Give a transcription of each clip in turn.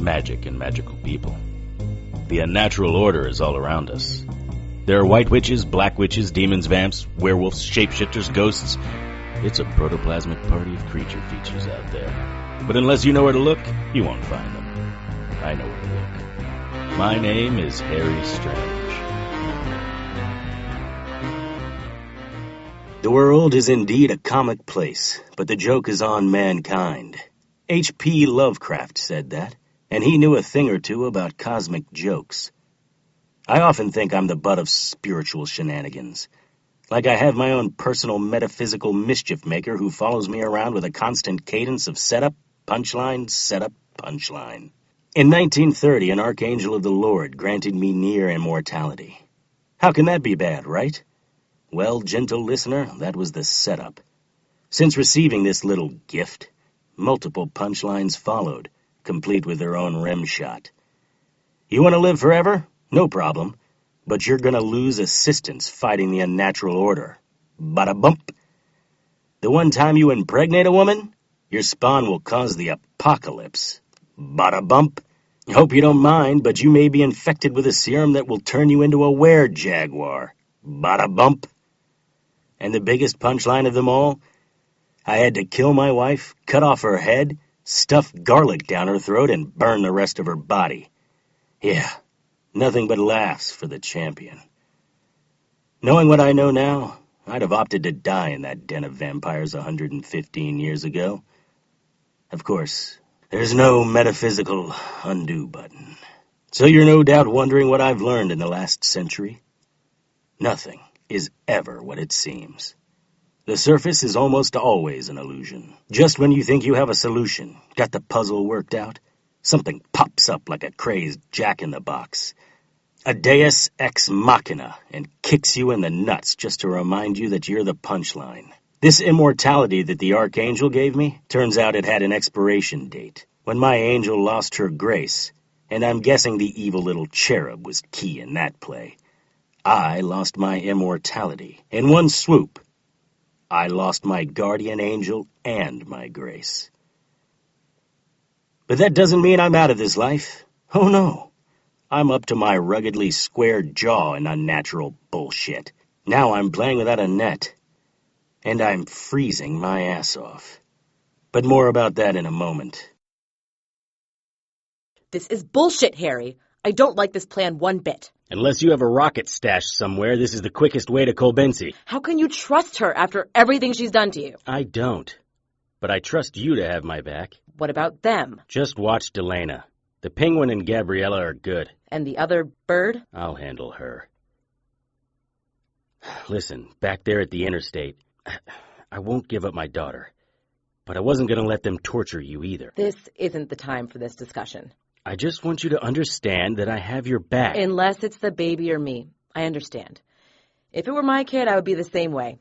magic and magical people. The unnatural order is all around us. There are white witches, black witches, demons, vamps, werewolves, shapeshifters, ghosts. It's a protoplasmic party of creature features out there. But unless you know where to look, you won't find them. I know where to look. My name is Harry Strange. The world is indeed a comic place, but the joke is on mankind. H.P. Lovecraft said that, and he knew a thing or two about cosmic jokes. I often think I'm the butt of spiritual shenanigans. Like I have my own personal metaphysical mischief maker who follows me around with a constant cadence of setup, punchline, setup, punchline. In 1930, an archangel of the Lord granted me near immortality. How can that be bad, right? Well, gentle listener, that was the setup. Since receiving this little gift, multiple punchlines followed, complete with their own rim shot. You want to live forever? No problem. But you're gonna lose assistance fighting the unnatural order. Bada bump. The one time you impregnate a woman, your spawn will cause the apocalypse. Bada bump. Hope you don't mind, but you may be infected with a serum that will turn you into a were-jaguar. Bada bump. And the biggest punchline of them all? I had to kill my wife, cut off her head, stuff garlic down her throat, and burn the rest of her body. Yeah, nothing but laughs for the champion. Knowing what I know now, I'd have opted to die in that den of vampires 115 years ago. Of course, there's no metaphysical undo button. So you're no doubt wondering what I've learned in the last century. Nothing is ever what it seems. The surface is almost always an illusion. Just when you think you have a solution, got the puzzle worked out, something pops up like a crazed jack-in-the-box. A deus ex machina, and kicks you in the nuts just to remind you that you're the punchline. This immortality that the archangel gave me, turns out it had an expiration date, when my angel lost her grace, and I'm guessing the evil little cherub was key in that play. I lost my immortality. In one swoop, I lost my guardian angel and my grace. But that doesn't mean I'm out of this life. Oh no. I'm up to my ruggedly square jaw in unnatural bullshit. Now I'm playing without a net. And I'm freezing my ass off. But more about that in a moment. This is bullshit, Harry. I don't like this plan one bit. Unless you have a rocket stashed somewhere, this is the quickest way to Kolbensi. How can you trust her after everything she's done to you? I don't. But I trust you to have my back. What about them? Just watch Delana. The penguin and Gabriella are good. And the other bird? I'll handle her. Listen, back there at the interstate, I won't give up my daughter. But I wasn't going to let them torture you either. This isn't the time for this discussion. I just want you to understand that I have your back. Unless it's the baby or me. I understand. If it were my kid, I would be the same way.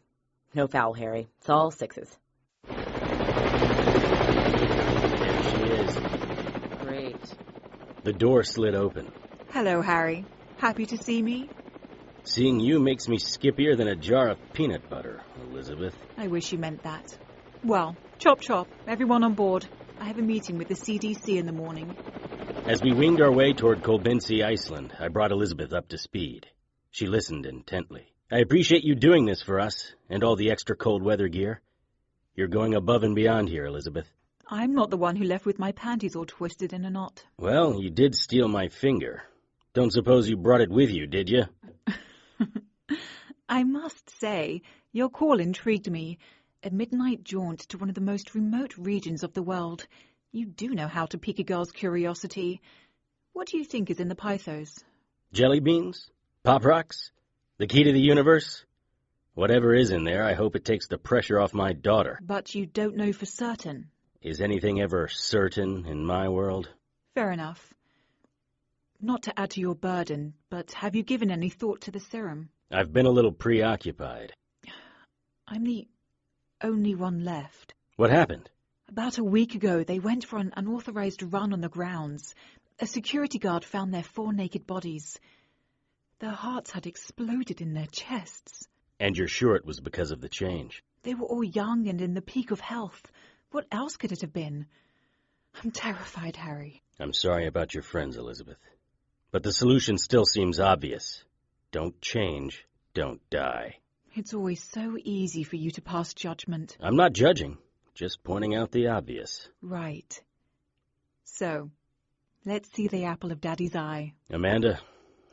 No foul, Harry. It's all sixes. There she is. Great. The door slid open. Hello, Harry. Happy to see me? Seeing you makes me skippier than a jar of peanut butter, Elizabeth. I wish you meant that. Well, chop chop. Everyone on board. I have a meeting with the CDC in the morning. As we winged our way toward Kolbensi, Iceland, I brought Elizabeth up to speed. She listened intently. I appreciate you doing this for us, and all the extra cold weather gear. You're going above and beyond here, Elizabeth. I'm not the one who left with my panties all twisted in a knot. Well, you did steal my finger. Don't suppose you brought it with you, did you? I must say, your call intrigued me. A midnight jaunt to one of the most remote regions of the world. You do know how to pique a girl's curiosity. What do you think is in the pythos? Jelly beans? Pop rocks? The key to the universe? Whatever is in there, I hope it takes the pressure off my daughter. But you don't know for certain. Is anything ever certain in my world? Fair enough. Not to add to your burden, but have you given any thought to the serum? I've been a little preoccupied. I'm the only one left. What happened? About a week ago, they went for an unauthorized run on the grounds. A security guard found their 4 naked bodies. Their hearts had exploded in their chests. And you're sure it was because of the change? They were all young and in the peak of health. What else could it have been? I'm terrified, Harry. I'm sorry about your friends, Elizabeth. But the solution still seems obvious. Don't change, don't die. It's always so easy for you to pass judgment. I'm not judging, just pointing out the obvious. Right. So, let's see the apple of Daddy's eye. Amanda,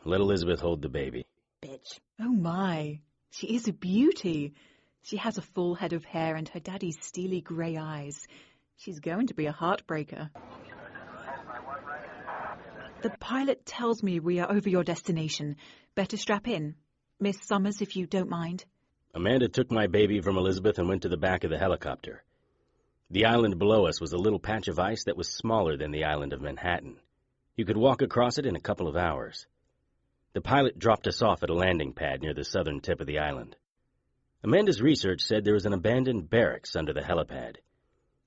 let Elizabeth hold the baby. Bitch. Oh my, she is a beauty. She has a full head of hair and her daddy's steely grey eyes. She's going to be a heartbreaker. The pilot tells me we are over your destination. Better strap in. Miss Summers, if you don't mind. Amanda took my baby from Elizabeth and went to the back of the helicopter. The island below us was a little patch of ice that was smaller than the island of Manhattan. You could walk across it in a couple of hours. The pilot dropped us off at a landing pad near the southern tip of the island. Amanda's research said there was an abandoned barracks under the helipad.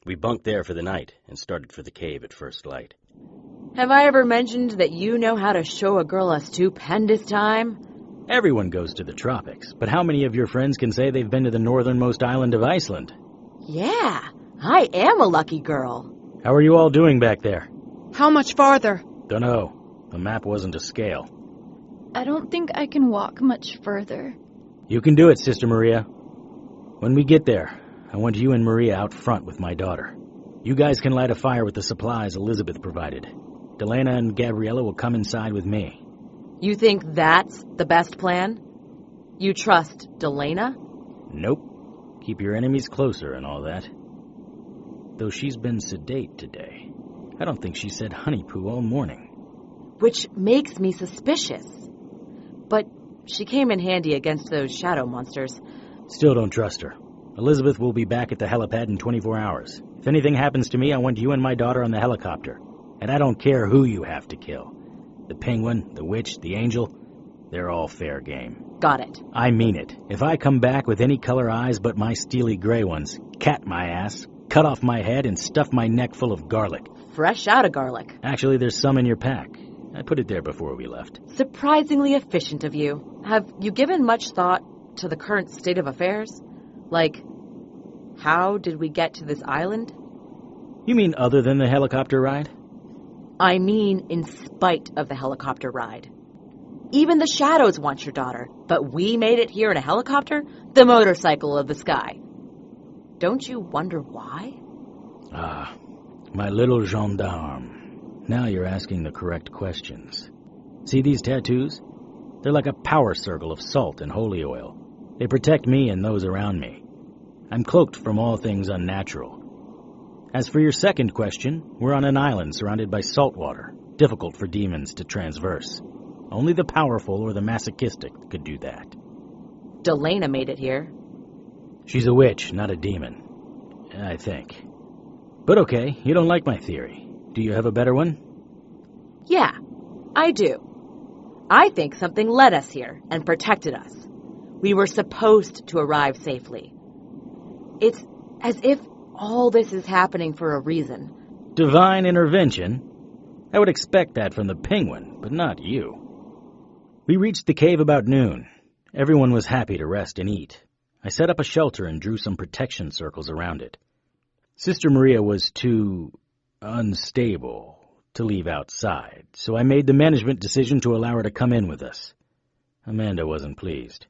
We bunked there for the night and started for the cave at first light. Have I ever mentioned that you know how to show a girl a stupendous time? Everyone goes to the tropics, but how many of your friends can say they've been to the northernmost island of Iceland? Yeah, I am a lucky girl. How are you all doing back there? How much farther? Dunno. The map wasn't to scale. I don't think I can walk much further. You can do it, Sister Maria. When we get there, I want you and Maria out front with my daughter. You guys can light a fire with the supplies Elizabeth provided. Delana and Gabriella will come inside with me. You think that's the best plan? You trust Delana? Nope. Keep your enemies closer and all that. Though she's been sedate today. I don't think she said honey poo all morning. Which makes me suspicious. But she came in handy against those shadow monsters. Still don't trust her. Elizabeth will be back at the helipad in 24 hours. If anything happens to me, I want you and my daughter on the helicopter. And I don't care who you have to kill. The penguin, the witch, the angel, they're all fair game. Got it. I mean it. If I come back with any color eyes but my steely gray ones, cat my ass, cut off my head, and stuff my neck full of garlic. Fresh out of garlic. Actually, there's some in your pack. I put it there before we left. Surprisingly efficient of you. Have you given much thought to the current state of affairs? Like, how did we get to this island? You mean other than the helicopter ride? I mean in spite of the helicopter ride. Even the shadows want your daughter, but we made it here in a helicopter, the motorcycle of the sky. Don't you wonder why? Ah, my little gendarme. Now you're asking the correct questions. See these tattoos? They're like a power circle of salt and holy oil. They protect me and those around me. I'm cloaked from all things unnatural. As for your second question, we're on an island surrounded by salt water, difficult for demons to transverse. Only the powerful or the masochistic could do that. Delana made it here. She's a witch, not a demon. I think. But okay, you don't like my theory. Do you have a better one? Yeah, I do. I think something led us here and protected us. We were supposed to arrive safely. It's as if all this is happening for a reason. Divine intervention? I would expect that from the penguin, but not you. We reached the cave about noon. Everyone was happy to rest and eat. I set up a shelter and drew some protection circles around it. Sister Maria was too unstable to leave outside, so I made the management decision to allow her to come in with us. Amanda wasn't pleased.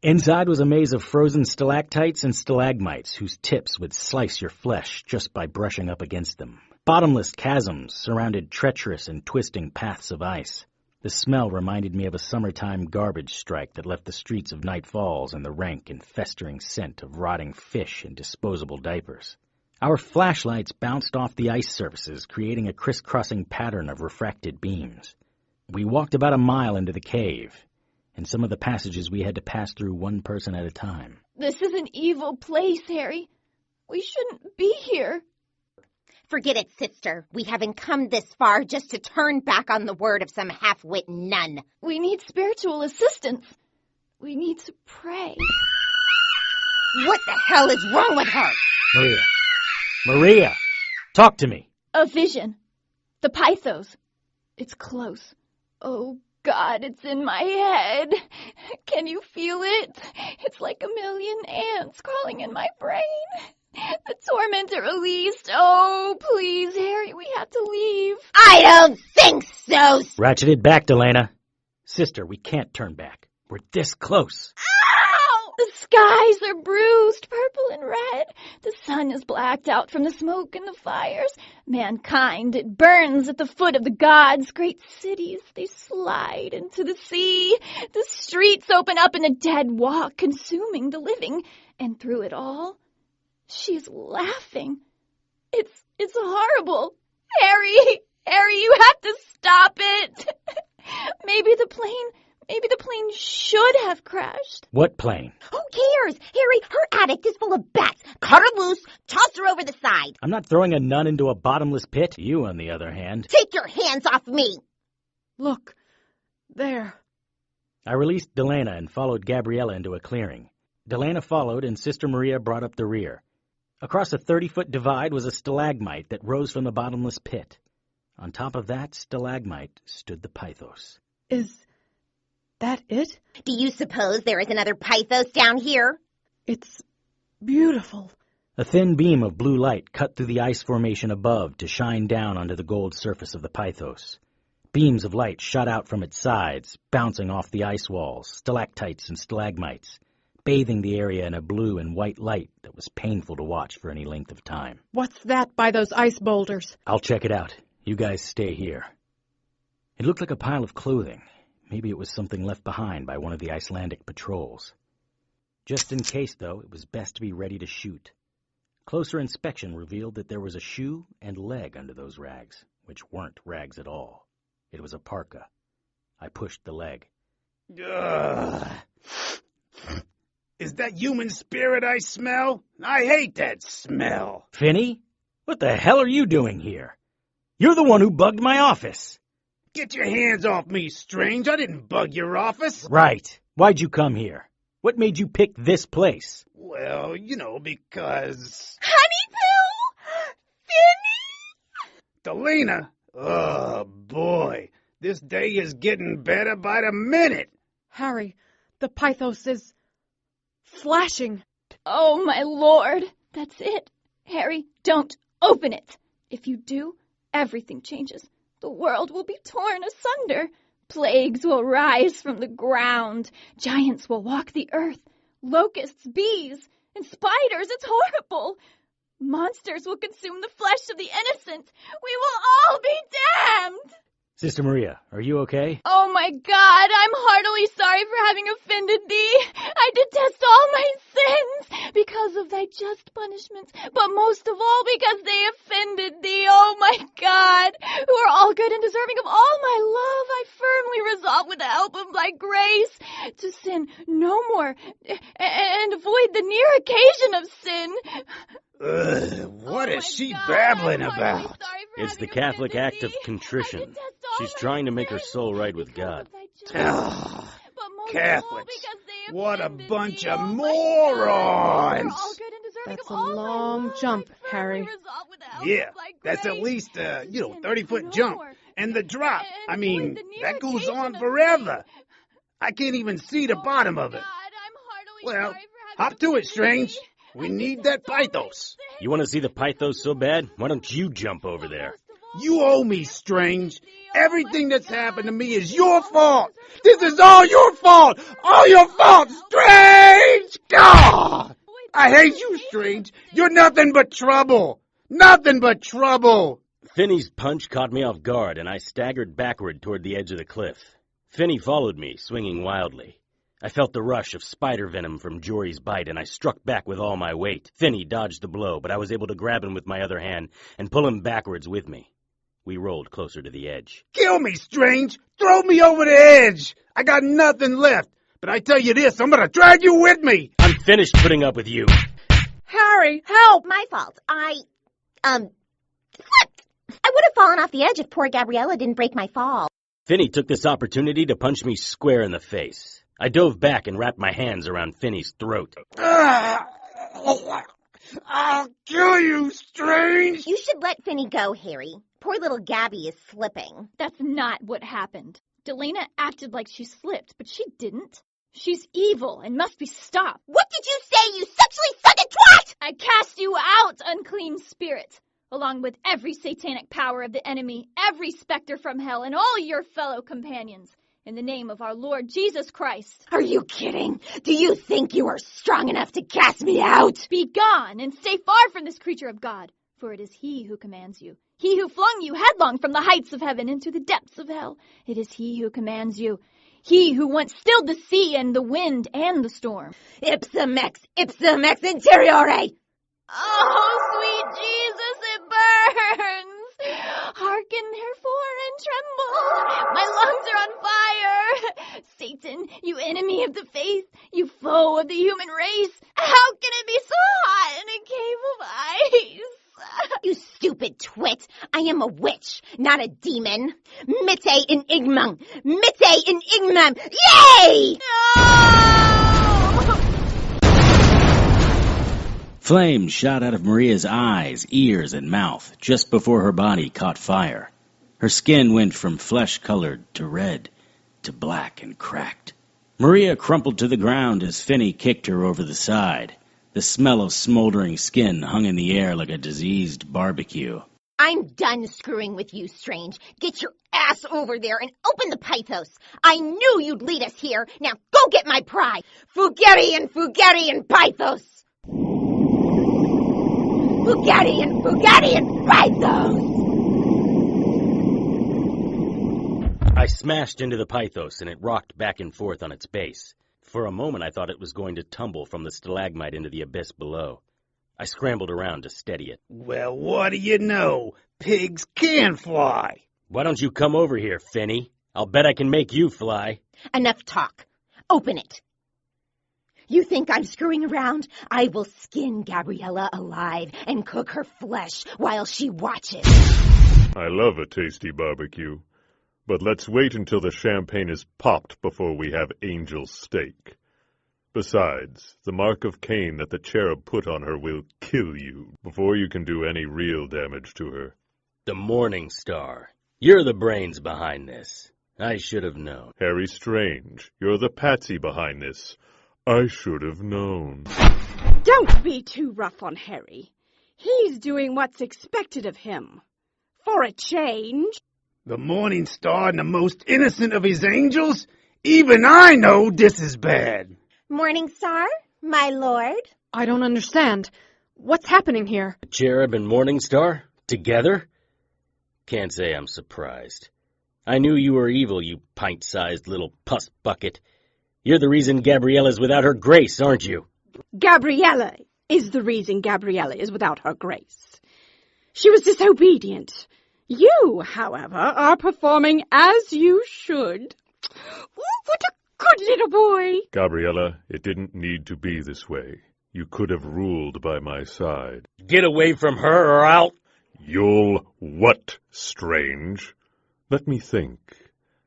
Inside was a maze of frozen stalactites and stalagmites whose tips would slice your flesh just by brushing up against them. Bottomless chasms surrounded treacherous and twisting paths of ice. The smell reminded me of a summertime garbage strike that left the streets of Night Falls and the rank and festering scent of rotting fish and disposable diapers. Our flashlights bounced off the ice surfaces, creating a crisscrossing pattern of refracted beams. We walked about a mile into the cave. In some of the passages we had to pass through one person at a time. This is an evil place, Harry. We shouldn't be here. Forget it, sister. We haven't come this far just to turn back on the word of some half-wit nun. We need spiritual assistance. We need to pray. What the hell is wrong with her? Maria! Talk to me! A vision. The Pythos. It's close. Oh, God, it's in my head. Can you feel it? It's like a million ants crawling in my brain. The tormentor released. Oh, please, Harry, we have to leave. I don't think so. Ratchet it back, Delana. Sister, we can't turn back. We're this close. Ow! The skies are bruised, purple and red. The sun is blacked out from the smoke and the fires. Mankind, it burns at the foot of the gods. Great cities, they slide into the sea. The streets open up in a dead walk, consuming the living. And through it all, she's laughing. It's horrible. Harry, you have to stop it. Maybe the plane should have crashed. What plane? Who cares? Harry, her attic is full of bats. Cut her loose, toss her over the side. I'm not throwing a nun into a bottomless pit. You, on the other hand. Take your hands off me. Look, there. I released Delana and followed Gabriella into a clearing. Delana followed, and Sister Maria brought up the rear. Across a 30-foot divide was a stalagmite that rose from the bottomless pit. On top of that stalagmite stood the Pythos. Is that it? Do you suppose there is another Pythos down here? It's beautiful. A thin beam of blue light cut through the ice formation above to shine down onto the gold surface of the Pythos. Beams of light shot out from its sides, bouncing off the ice walls, stalactites and stalagmites, bathing the area in a blue and white light that was painful to watch for any length of time. What's that by those ice boulders? I'll check it out. You guys stay here. It looked like a pile of clothing. Maybe it was something left behind by one of the Icelandic patrols. Just in case, though, it was best to be ready to shoot. Closer inspection revealed that there was a shoe and leg under those rags, which weren't rags at all. It was a parka. I pushed the leg. Ugh. Is that human spirit I smell? I hate that smell. Finney? What the hell are you doing here? You're the one who bugged my office. Get your hands off me, Strange. I didn't bug your office. Right. Why'd you come here? What made you pick this place? Well, because... Honey Pooh! Finny! Delana! Oh, boy. This day is getting better by the minute. Harry, the Pythos is flashing. Oh, my lord. That's it. Harry, don't open it. If you do, everything changes. The world will be torn asunder. Plagues will rise from the ground. Giants will walk the earth. Locusts, bees, and spiders. It's horrible. Monsters will consume the flesh of the innocent. We will all be damned. Sister Maria, are you okay? Oh, my God, I'm heartily sorry for having offended thee. I detest all my sins because of thy just punishments, but most of all because they offended thee, oh, my God, who are all good and deserving of all my love. I firmly resolve with the help of thy grace to sin no more and avoid the near occasion of sin. What is she babbling about? It's the Catholic act of contrition. She's trying to make her soul right with God. Catholics. What a bunch of morons. That's a long jump, Harry. Yeah, that's at least a, 30-foot jump. And the drop, that goes on forever. I can't even see the bottom of it. Well, hop to it, Strange. We need that Pythos. You want to see the Pythos so bad? Why don't you jump over there? You owe me, Strange. Everything that's happened to me is your fault. This is all your fault. All your fault, Strange. God! I hate you, Strange. You're nothing but trouble. Nothing but trouble. Finney's punch caught me off guard, and I staggered backward toward the edge of the cliff. Finney followed me, swinging wildly. I felt the rush of spider venom from Jory's bite, and I struck back with all my weight. Finney dodged the blow, but I was able to grab him with my other hand and pull him backwards with me. We rolled closer to the edge. Kill me, Strange! Throw me over the edge! I got nothing left, but I tell you this, I'm gonna drag you with me! I'm finished putting up with you. Harry, help! My fault. Slipped! I would have fallen off the edge if poor Gabriella didn't break my fall. Finney took this opportunity to punch me square in the face. I dove back and wrapped my hands around Finney's throat. I'll kill you, Strange! You should let Finney go, Harry. Poor little Gabby is slipping. That's not what happened. Delana acted like she slipped, but she didn't. She's evil and must be stopped. What did you say, you sexually sucking twat? I cast you out, unclean spirit, along with every satanic power of the enemy, every specter from hell, and all your fellow companions, in the name of our Lord Jesus Christ. Are you kidding? Do you think you are strong enough to cast me out? Be gone and stay far from this creature of God, for it is he who commands you. He who flung you headlong from the heights of heaven into the depths of hell. It is he who commands you. He who once stilled the sea and the wind and the storm. Ipsum ex interiore! Oh, sweet Jesus, it burns! Hearken therefore and tremble! My lungs are on fire! Satan, you enemy of the faith, you foe of the human race, how can it be so hot in a cave of ice? You stupid twit! I am a witch, not a demon. Mitte in igmum! Mitte in igmum! Yay! No! Flames shot out of Maria's eyes, ears, and mouth just before her body caught fire. Her skin went from flesh-colored to red to black and cracked. Maria crumpled to the ground as Finney kicked her over the side. The smell of smoldering skin hung in the air like a diseased barbecue. I'm done screwing with you, Strange. Get your ass over there and open the pythos. I knew you'd lead us here. Now go get my pry. Fuggetti and pythos. Fuggetti and pythos. I smashed into the pythos and it rocked back and forth on its base. For a moment I thought it was going to tumble from the stalagmite into the abyss below. I scrambled around to steady it. Well, what do you know? Pigs can fly. Why don't you come over here, Finney? I'll bet I can make you fly. Enough talk. Open it. You think I'm screwing around? I will skin Gabriella alive and cook her flesh while she watches. I love a tasty barbecue. But let's wait until the champagne is popped before we have angel steak. Besides, the mark of Cain that the cherub put on her will kill you before you can do any real damage to her. The Morning Star. You're the brains behind this. I should have known. Harry Strange, you're the patsy behind this. I should have known. Don't be too rough on Harry. He's doing what's expected of him. For a change. The Morning Star and the most innocent of his angels? Even I know this is bad. Morning Star, my lord? I don't understand. What's happening here? The cherub and Morning Star? Together? Can't say I'm surprised. I knew you were evil, you pint-sized little pus bucket. You're the reason Gabriella's without her grace, aren't you? Gabriella is the reason Gabriella is without her grace. She was disobedient. You, however, are performing as you should. Ooh, what a good little boy. Gabriella, it didn't need to be this way. You could have ruled by my side. Get away from her or I'll... You'll what, Strange? Let me think.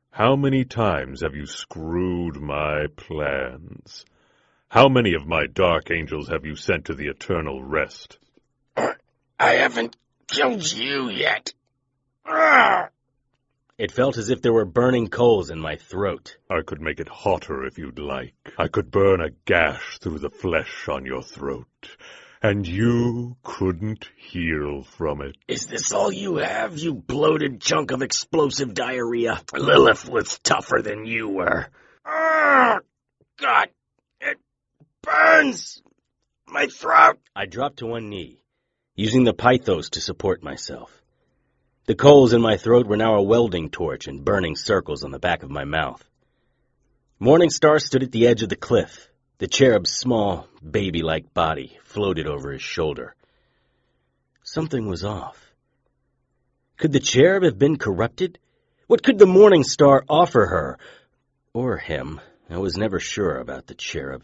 How many times have you screwed my plans? How many of my dark angels have you sent to the eternal rest? I haven't killed you yet. It felt as if there were burning coals in my throat. I could make it hotter if you'd like. I could burn a gash through the flesh on your throat, and you couldn't heal from it. Is this all you have, you bloated chunk of explosive diarrhea? Lilith was tougher than you were. God, it burns my throat. I dropped to one knee, using the pythos to support myself. The coals in my throat were now a welding torch and burning circles on the back of my mouth. Morning Star stood at the edge of the cliff. The cherub's small, baby-like body floated over his shoulder. Something was off. Could the cherub have been corrupted? What could the Morning Star offer her? Or him? I was never sure about the cherub.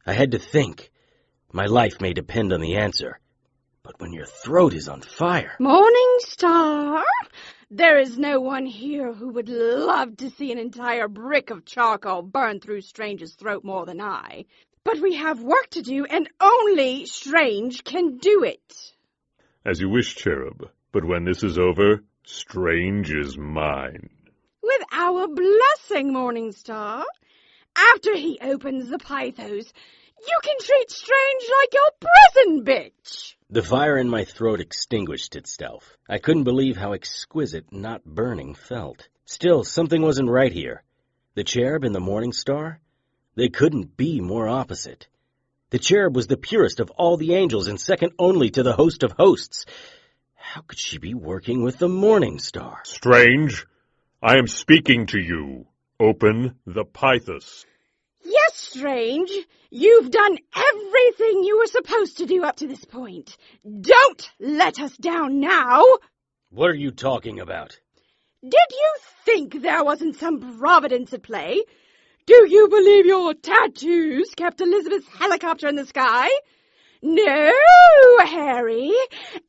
I had to think. My life may depend on the answer. But when your throat is on fire... Morning Star, there is no one here who would love to see an entire brick of charcoal burn through Strange's throat more than I. But we have work to do, and only Strange can do it. As you wish, cherub. But when this is over, Strange is mine. With our blessing, Morning Star. After he opens the pythos, you can treat Strange like your prison bitch. The fire in my throat extinguished itself. I couldn't believe how exquisite not burning felt. Still, something wasn't right here. The cherub and the morning star? They couldn't be more opposite. The cherub was the purest of all the angels and second only to the host of hosts. How could she be working with the morning star? Strange, I am speaking to you. Open the pythos. Yes, Strange. You've done everything you were supposed to do up to this point. Don't let us down now. What are you talking about? Did you think there wasn't some providence at play? Do you believe your tattoos kept Elizabeth's helicopter in the sky? No, Harry.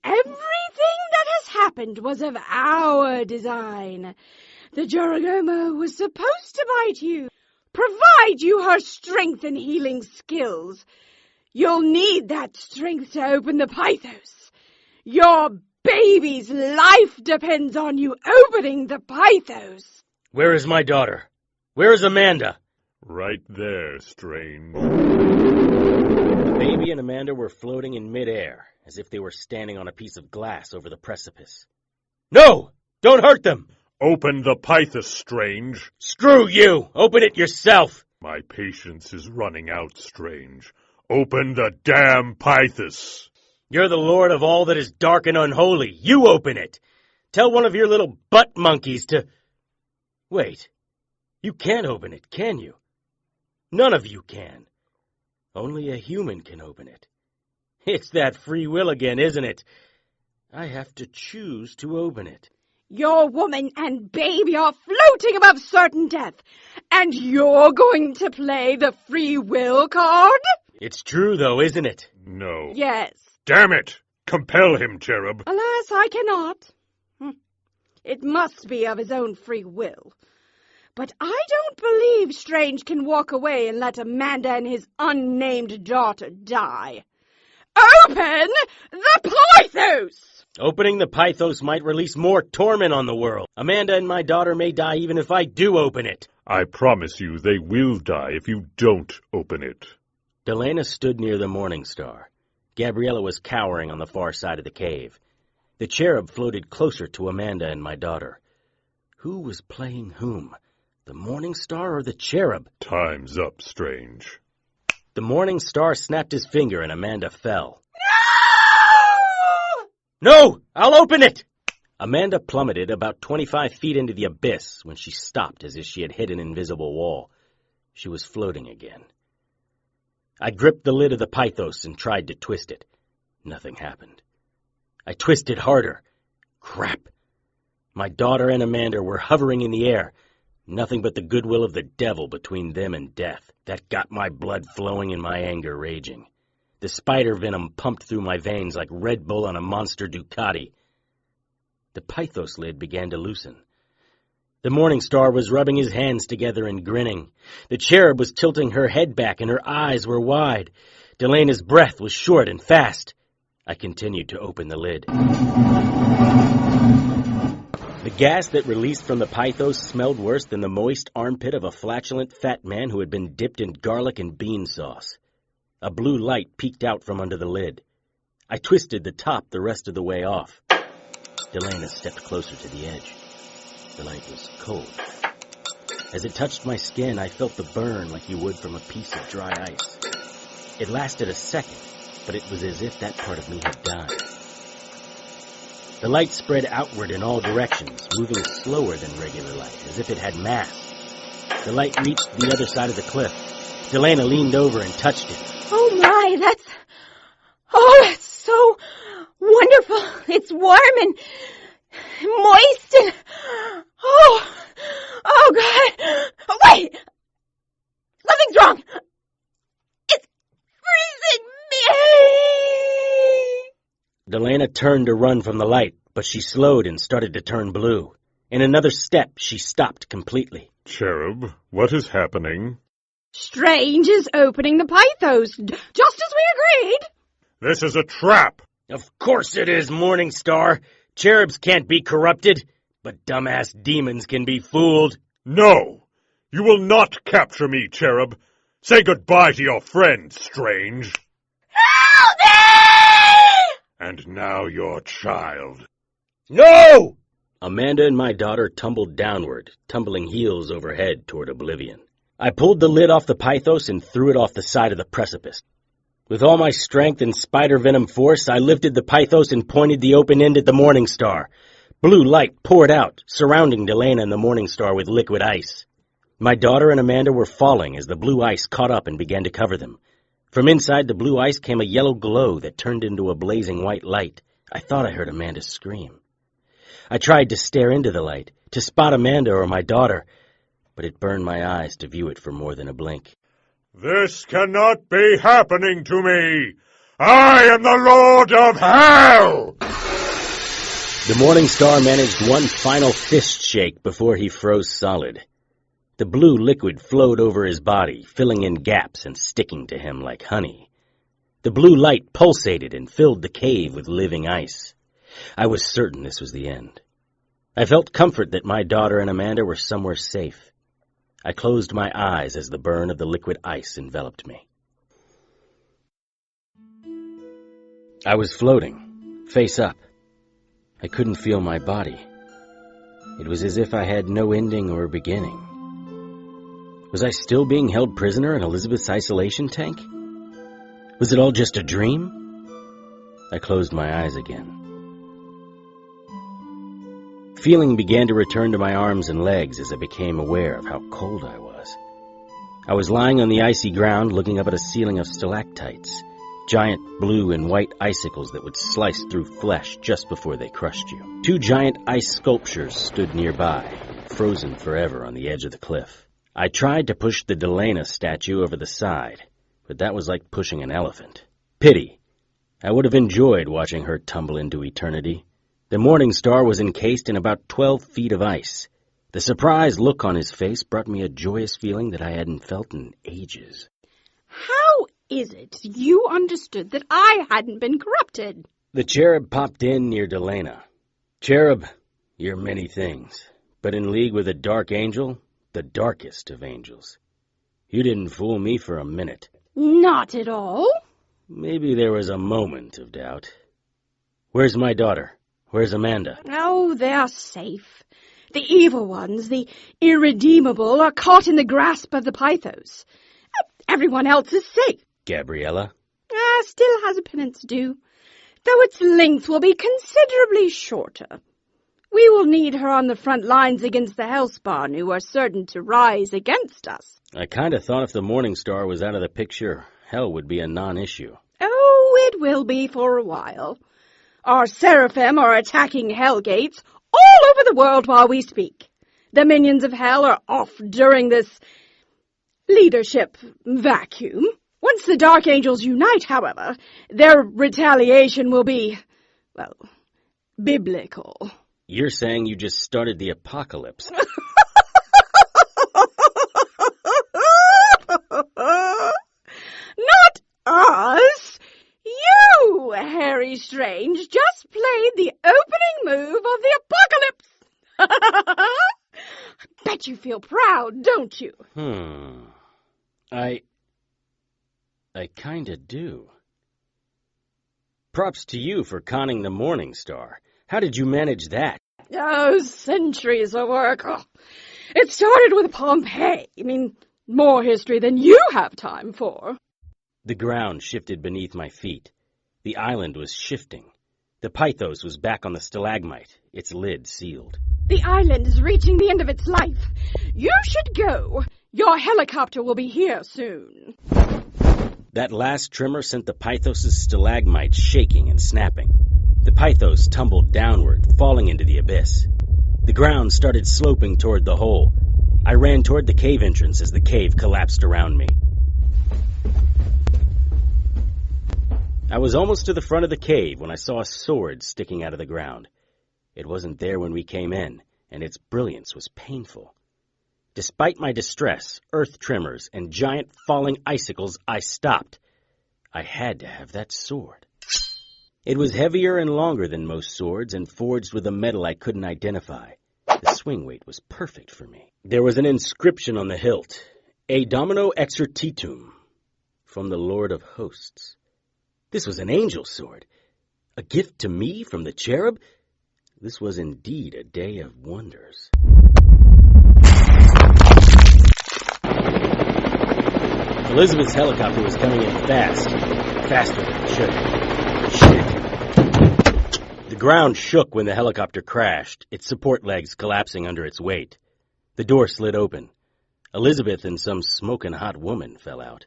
Everything that has happened was of our design. The Jorogomo was supposed to bite you, provide you her strength and healing skills. You'll need that strength to open the pythos. Your baby's life depends on you opening the pythos. Where is my daughter? Where is Amanda? Right there, Strange. The baby and Amanda were floating in midair, as if they were standing on a piece of glass over the precipice. No! Don't hurt them! Open the pythos, Strange. Screw you! Open it yourself! My patience is running out, Strange. Open the damn pythos. You're the lord of all that is dark and unholy. You open it! Tell one of your little butt monkeys to... Wait. You can't open it, can you? None of you can. Only a human can open it. It's that free will again, isn't it? I have to choose to open it. Your woman and baby are floating above certain death, and you're going to play the free will card? It's true, though, isn't it? No. Yes. Damn it! Compel him, Cherub. Alas, I cannot. It must be of his own free will. But I don't believe Strange can walk away and let Amanda and his unnamed daughter die. Open the pythos! Opening the pythos might release more torment on the world. Amanda and my daughter may die even if I do open it. I promise you they will die if you don't open it. Delana stood near the morning star. Gabriella was cowering on the far side of the cave. The cherub floated closer to Amanda and my daughter. Who was playing whom? The morning star or the cherub? Time's up, Strange. The morning star snapped his finger and Amanda fell. No! No! I'll open it! Amanda plummeted about 25 feet into the abyss when she stopped as if she had hit an invisible wall. She was floating again. I gripped the lid of the pythos and tried to twist it. Nothing happened. I twisted harder. Crap. My daughter and Amanda were hovering in the air. Nothing but the goodwill of the devil between them and death. That got my blood flowing and my anger raging. The spider venom pumped through my veins like Red Bull on a monster Ducati. The pythos lid began to loosen. The morning star was rubbing his hands together and grinning. The cherub was tilting her head back and her eyes were wide. Delana's breath was short and fast. I continued to open the lid. The gas that released from the pythos smelled worse than the moist armpit of a flatulent fat man who had been dipped in garlic and bean sauce. A blue light peeked out from under the lid. I twisted the top the rest of the way off. Delana stepped closer to the edge. The light was cold. As it touched my skin, I felt the burn like you would from a piece of dry ice. It lasted a second, but it was as if that part of me had died. The light spread outward in all directions, moving slower than regular light, as if it had mass. The light reached the other side of the cliff. Delana leaned over and touched it. Oh my, that's so wonderful. It's warm and moist and, oh God. Wait, something's wrong. It's freezing me. Delana turned to run from the light, but she slowed and started to turn blue. In another step, she stopped completely. Cherub, what is happening? Strange is opening the pythos, just as we agreed. This is a trap. Of course it is, Morning Star. Cherubs can't be corrupted, but dumbass demons can be fooled. No! You will not capture me, Cherub. Say goodbye to your friend, Strange. Help me! And now your child. No! Amanda and my daughter tumbled downward, tumbling heels over head toward oblivion. I pulled the lid off the pythos and threw it off the side of the precipice. With all my strength and spider venom force, I lifted the pythos and pointed the open end at the Morning Star. Blue light poured out, surrounding Leanna and the Morning Star with liquid ice. My daughter and Amanda were falling as the blue ice caught up and began to cover them. From inside the blue ice came a yellow glow that turned into a blazing white light. I thought I heard Amanda scream. I tried to stare into the light, to spot Amanda or my daughter, but it burned my eyes to view it for more than a blink. This cannot be happening to me. I am the Lord of Hell! The Morning Star managed one final fist shake before he froze solid. The blue liquid flowed over his body, filling in gaps and sticking to him like honey. The blue light pulsated and filled the cave with living ice. I was certain this was the end. I felt comfort that my daughter and Amanda were somewhere safe. I closed my eyes as the burn of the liquid ice enveloped me. I was floating, face up. I couldn't feel my body. It was as if I had no ending or beginning. Was I still being held prisoner in Elizabeth's isolation tank? Was it all just a dream? I closed my eyes again. Feeling began to return to my arms and legs as I became aware of how cold I was. I was lying on the icy ground looking up at a ceiling of stalactites, giant blue and white icicles that would slice through flesh just before they crushed you. 2 giant ice sculptures stood nearby, frozen forever on the edge of the cliff. I tried to push the Leanna statue over the side, but that was like pushing an elephant. Pity. I would have enjoyed watching her tumble into eternity. The Morning Star was encased in about 12 feet of ice. The surprised look on his face brought me a joyous feeling that I hadn't felt in ages. How is it you understood that I hadn't been corrupted? The cherub popped in near Leanna. Cherub, you're many things, but in league with a dark angel, the darkest of angels. You didn't fool me for a minute. Not at all. Maybe there was a moment of doubt. Where's my daughter? Where's Amanda? Oh, they're safe. The evil ones, the irredeemable, are caught in the grasp of the pythos. Everyone else is safe. Gabriella? Still has a penance due, though its length will be considerably shorter. We will need her on the front lines against the Hellspawn, who are certain to rise against us. I kind of thought if the Morning Star was out of the picture, hell would be a non-issue. Oh, it will be for a while. Our seraphim are attacking hell gates all over the world while we speak. The minions of hell are off during this leadership vacuum. Once the Dark Angels unite, however, their retaliation will be, well, biblical. You're saying you just started the apocalypse. Not us! You, Harry Strange, just played the opening move of the apocalypse! I bet you feel proud, don't you? I kinda do. Props to you for conning the Morning Star. How did you manage that? Oh, centuries of work. Oh, it started with Pompeii. More history than you have time for. The ground shifted beneath my feet. The island was shifting. The pythos was back on the stalagmite, its lid sealed. The island is reaching the end of its life. You should go. Your helicopter will be here soon. That last tremor sent the pythos' stalagmite shaking and snapping. The pythos tumbled downward, falling into the abyss. The ground started sloping toward the hole. I ran toward the cave entrance as the cave collapsed around me. I was almost to the front of the cave when I saw a sword sticking out of the ground. It wasn't there when we came in, and its brilliance was painful. Despite my distress, earth tremors, and giant falling icicles, I stopped. I had to have that sword. It was heavier and longer than most swords and forged with a metal I couldn't identify. The swing weight was perfect for me. There was an inscription on the hilt, A Domino Exercitum, from the Lord of Hosts. This was an angel sword. A gift to me from the cherub? This was indeed a day of wonders. Elizabeth's helicopter was coming in fast, faster than it should. Shit. The ground shook when the helicopter crashed, its support legs collapsing under its weight. The door slid open. Elizabeth and some smoking hot woman fell out.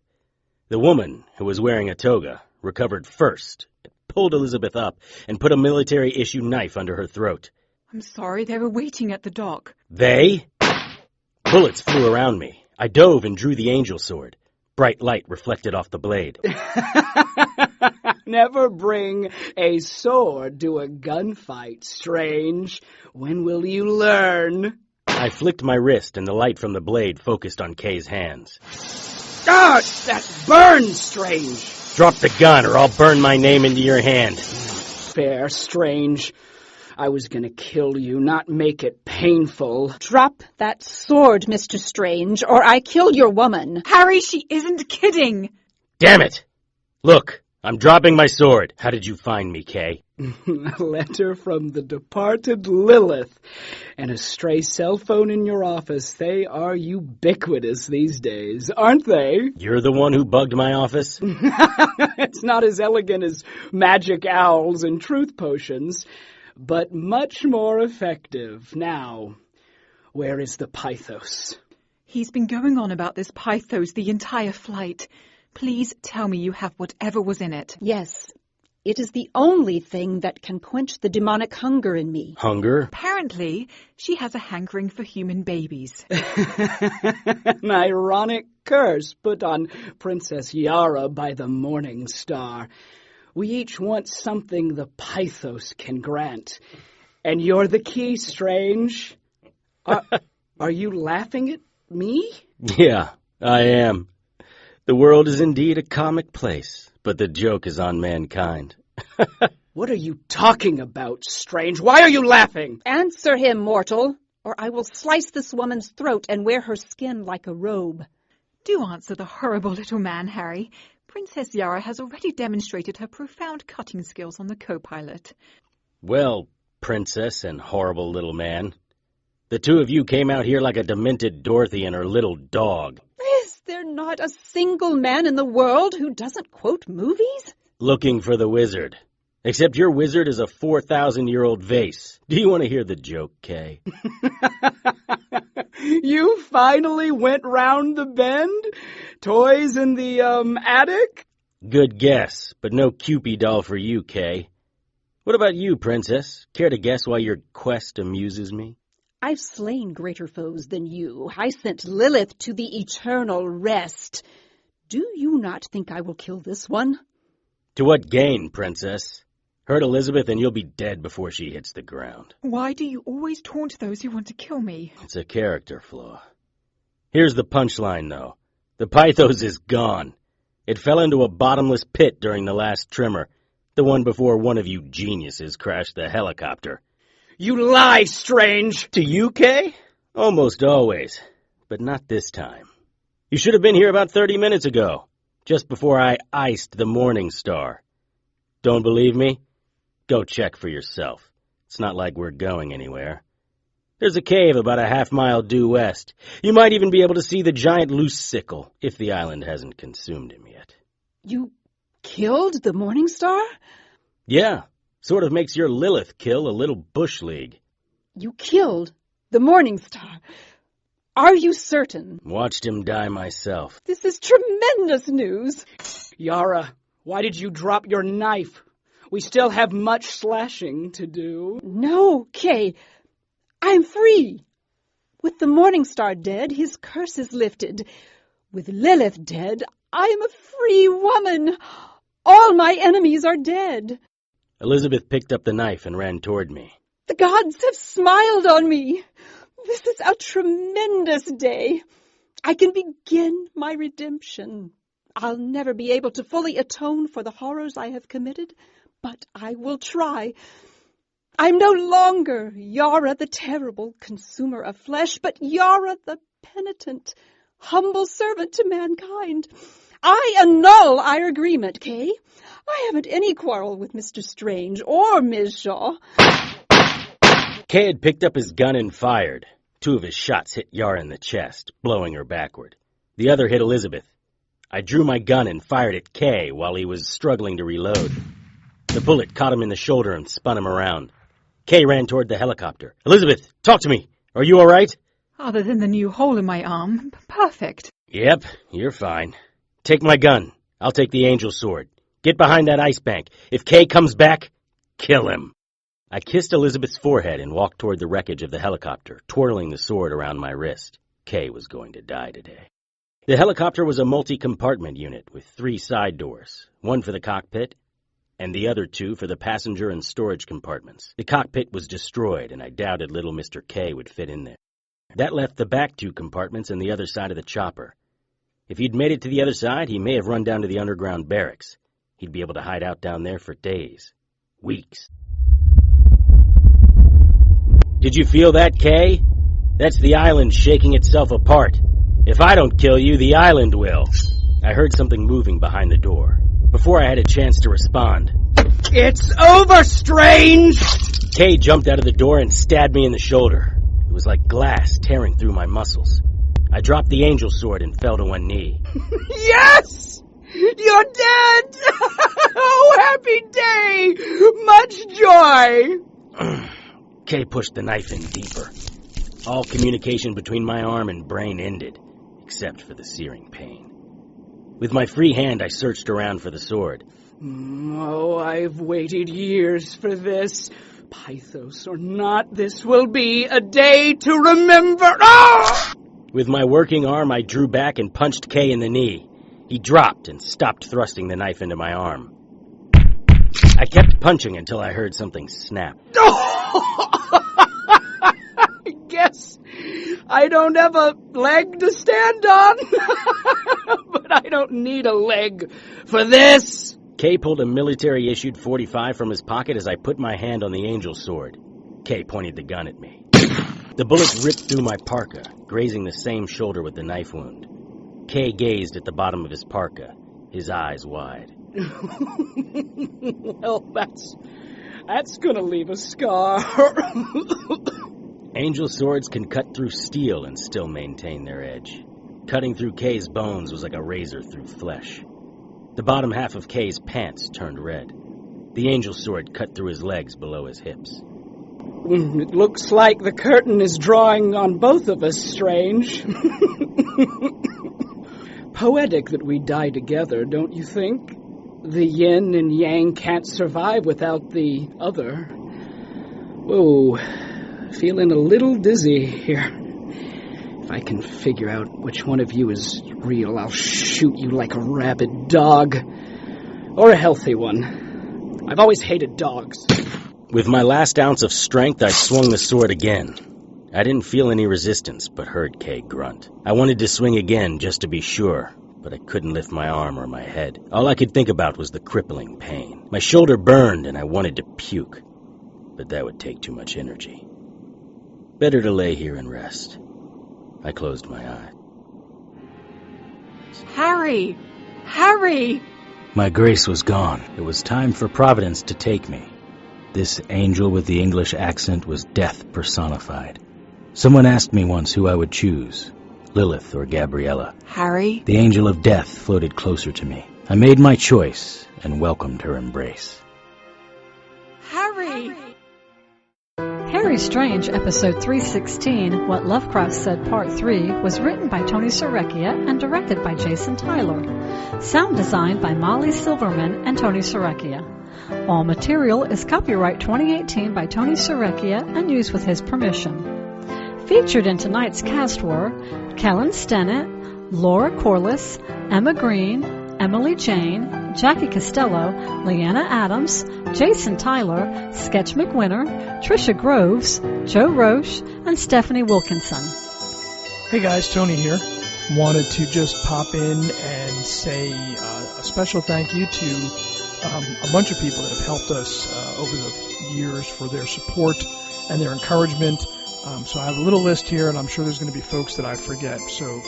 The woman, who was wearing a toga, recovered first, pulled Elizabeth up, and put a military-issue knife under her throat. I'm sorry, they were waiting at the dock. They? Bullets flew around me. I dove and drew the angel sword. Bright light reflected off the blade. Never bring a sword to a gunfight, Strange. When will you learn? I flicked my wrist, and the light from the blade focused on Kay's hands. Ah, that burns, Strange. Drop the gun, or I'll burn my name into your hand. Fair, Strange. I was gonna kill you, not make it painful. Drop that sword, Mr. Strange, or I kill your woman. Harry, she isn't kidding. Damn it! Look, I'm dropping my sword. How did you find me, Kay? A letter from the departed Lilith and a stray cell phone in your office. They are ubiquitous these days, aren't they? You're the one who bugged my office? It's not as elegant as magic owls and truth potions, but much more effective. Now, where is the Pythos? He's been going on about this Pythos the entire flight. Please tell me you have whatever was in it. Yes, it is the only thing that can quench the demonic hunger in me. Hunger? Apparently, she has a hankering for human babies. An ironic curse put on Princess Yara by the Morning Star. We each want something the Pythos can grant. And you're the key, Strange. Are you laughing at me? Yeah, I am. The world is indeed a comic place, but the joke is on mankind. What are you talking about, Strange? Why are you laughing? Answer him, mortal, or I will slice this woman's throat and wear her skin like a robe. Do answer the horrible little man, Harry. Princess Yara has already demonstrated her profound cutting skills on the co-pilot. Well, princess and horrible little man, the two of you came out here like a demented Dorothy and her little dog. Is there not a single man in the world who doesn't quote movies? Looking for the wizard. Except your wizard is a 4,000-year-old vase. Do you want to hear the joke, Kay? You finally went round the bend? Toys in the, attic? Good guess, but no Cupid doll for you, Kay. What about you, princess? Care to guess why your quest amuses me? I've slain greater foes than you. I sent Lilith to the eternal rest. Do you not think I will kill this one? To what gain, princess? Hurt Elizabeth and you'll be dead before she hits the ground. Why do you always taunt those who want to kill me? It's a character flaw. Here's the punchline, though. The Pythos is gone. It fell into a bottomless pit during the last trimmer, the one before one of you geniuses crashed the helicopter. You lie, Strange! To you, Kay? Almost always, but not this time. You should have been here about 30 minutes ago, just before I iced the Morning Star. Don't believe me? Go check for yourself. It's not like we're going anywhere. There's a cave about a half-mile due west. You might even be able to see the giant loose sickle, if the island hasn't consumed him yet. You killed the Morning Star? Yeah, sort of makes your Lilith kill a little bush league. You killed the Morning Star? Are you certain? Watched him die myself. This is tremendous news. Yara, why did you drop your knife? We still have much slashing to do. No, Kay. I'm free. With the Morning Star dead, his curse is lifted. With Lilith dead, I am a free woman. All my enemies are dead. Elizabeth picked up the knife and ran toward me. The gods have smiled on me. This is a tremendous day. I can begin my redemption. I'll never be able to fully atone for the horrors I have committed, but I will try. I'm no longer Yara the terrible consumer of flesh, but Yara the penitent, humble servant to mankind. I annul our agreement, Kay. I haven't any quarrel with Mr. Strange or Ms. Shaw. Kay had picked up his gun and fired. 2 of his shots hit Yara in the chest, blowing her backward. The other hit Elizabeth. I drew my gun and fired at Kay while he was struggling to reload. The bullet caught him in the shoulder and spun him around. Kay ran toward the helicopter. Elizabeth, talk to me. Are you all right? Other than the new hole in my arm, perfect. Yep, you're fine. Take my gun. I'll take the angel sword. Get behind that ice bank. If Kay comes back, kill him. I kissed Elizabeth's forehead and walked toward the wreckage of the helicopter, twirling the sword around my wrist. Kay was going to die today. The helicopter was a multi-compartment unit with 3 side doors, one for the cockpit and the other 2 for the passenger and storage compartments. The cockpit was destroyed, and I doubted little Mr. K would fit in there. That left the back 2 compartments and the other side of the chopper. If he'd made it to the other side, he may have run down to the underground barracks. He'd be able to hide out down there for days, weeks. Did you feel that, Kay? That's the island shaking itself apart. If I don't kill you, the island will. I heard something moving behind the door. Before I had a chance to respond. It's over, Strange! Kay jumped out of the door and stabbed me in the shoulder. It was like glass tearing through my muscles. I dropped the angel sword and fell to one knee. Yes! You're dead! Oh, happy day! Much joy! Kay pushed the knife in deeper. All communication between my arm and brain ended, except for the searing pain. With my free hand, I searched around for the sword. Oh, I've waited years for this. Pythos or not, this will be a day to remember. Oh! With my working arm, I drew back and punched Kay in the knee. He dropped and stopped thrusting the knife into my arm. I kept punching until I heard something snap. I guess I don't have a leg to stand on, but I don't need a leg for this. Kay pulled a military-issued .45 from his pocket as I put my hand on the angel sword. Kay pointed the gun at me. The bullet ripped through my parka, grazing the same shoulder with the knife wound. Kay gazed at the bottom of his parka, his eyes wide. Well, that's gonna leave a scar. Angel swords can cut through steel and still maintain their edge. Cutting through Kay's bones was like a razor through flesh. The bottom half of Kay's pants turned red. The angel sword cut through his legs below his hips. It looks like the curtain is drawing on both of us, Strange. Poetic that we die together, don't you think? The yin and yang can't survive without the other. Whoa, feeling a little dizzy here. If I can figure out which one of you is real, I'll shoot you like a rabid dog. Or a healthy one. I've always hated dogs. With my last ounce of strength, I swung the sword again. I didn't feel any resistance, but heard Kay grunt. I wanted to swing again just to be sure, but I couldn't lift my arm or my head. All I could think about was the crippling pain. My shoulder burned and I wanted to puke, but that would take too much energy. Better to lay here and rest. I closed my eyes. Harry! Harry! My grace was gone. It was time for Providence to take me. This angel with the English accent was death personified. Someone asked me once who I would choose, Lilith or Gabriella. Harry? The angel of death floated closer to me. I made my choice and welcomed her embrace. Harry! Harry Strange, Episode 316, What Lovecraft Said, Part 3, was written by Tony Serecchia and directed by Jason Tyler. Sound designed by Molly Silverman and Tony Serecchia. All material is copyright 2018 by Tony Serecchia and used with his permission. Featured in tonight's cast were Kellen Stennett, Laura Corliss, Emma Greene, Emily Jane, Jackie Costello, Leanna Adams, Jason Tyler, Sketch MacQuinor, Tricia Groves, Joe Roesch, and Stephanie Wilkinson. Hey guys, Tony here. Wanted to just pop in and say a special thank you to a bunch of people that have helped us over years for their support and their encouragement. So I have a little list here, and I'm sure there's going to be folks that I forget. So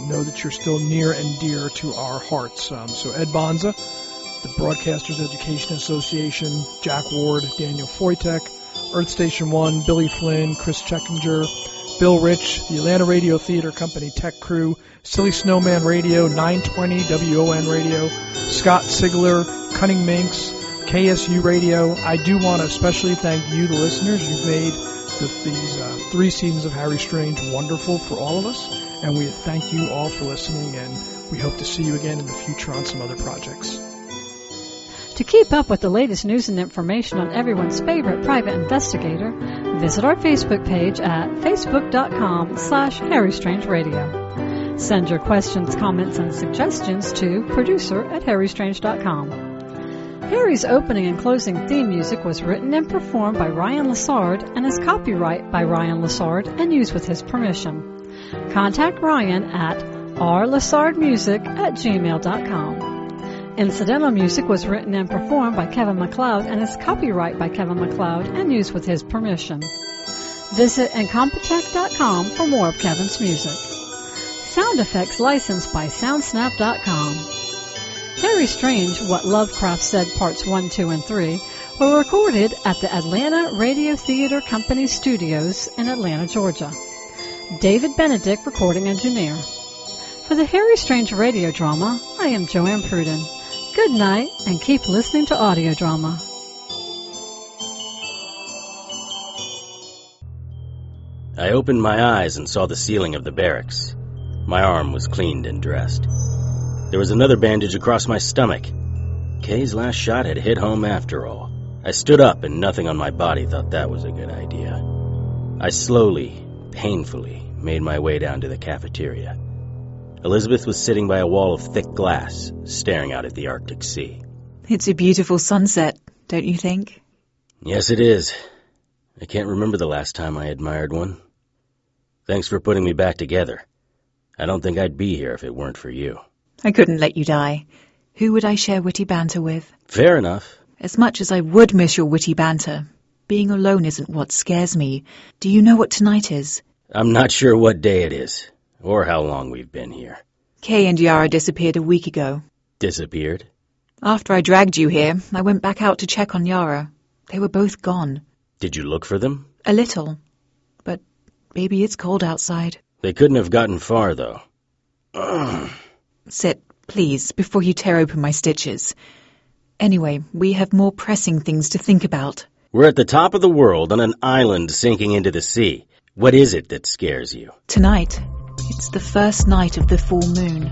know that you're still near and dear to our hearts. So Ed Bonza, the Broadcasters Education Association, Jack Ward, Daniel Foytik, Earth Station 1, Billy Flynn, Chris Seckinger, Bill Ritch, the Atlanta Radio Theater Company Tech Crew, Silly Snowman Radio, 920 WON Radio, Scott Sigler, Cunning Minx, KSU Radio. I do want to especially thank you, the listeners. You've made these 3 seasons of Harry Strange wonderful for all of us, and we thank you all for listening, and we hope to see you again in the future on some other projects. To keep up with the latest news and information on everyone's favorite private investigator, visit our Facebook page at facebook.com/HarryStrangeRadio. Send your questions, comments, and suggestions to producer@harrystrange.com. Harry's opening and closing theme music was written and performed by Ryan Lessard and is copyright by Ryan Lessard and used with his permission. Contact Ryan at rlessardmusic@gmail.com. Incidental music was written and performed by Kevin MacLeod and is copyright by Kevin MacLeod and used with his permission. Visit Incompetech.com for more of Kevin's music. Sound effects licensed by Soundsnap.com. Harry Strange, What Lovecraft Said Parts 1, 2, and 3 were recorded at the Atlanta Radio Theater Company Studios in Atlanta, Georgia. David Benedict, recording engineer. For the Harry Strange radio drama, I am Joanne Pruden. Good night, and keep listening to audio drama. I opened my eyes and saw the ceiling of the barracks. My arm was cleaned and dressed. There was another bandage across my stomach. Kay's last shot had hit home after all. I stood up, and nothing on my body thought that was a good idea. I slowly, painfully, made my way down to the cafeteria. Elizabeth was sitting by a wall of thick glass, staring out at the Arctic Sea. It's a beautiful sunset, don't you think? Yes, it is. I can't remember the last time I admired one. Thanks for putting me back together. I don't think I'd be here if it weren't for you. I couldn't let you die. Who would I share witty banter with? Fair enough. As much as I would miss your witty banter, being alone isn't what scares me. Do you know what tonight is? I'm not sure what day it is, or how long we've been here. Kay and Yara disappeared a week ago. Disappeared? After I dragged you here, I went back out to check on Yara. They were both gone. Did you look for them? A little. But, baby, it's cold outside. They couldn't have gotten far, though. Sit, please, before you tear open my stitches. Anyway, we have more pressing things to think about. We're at the top of the world on an island sinking into the sea. What is it that scares you? Tonight, it's the first night of the full moon.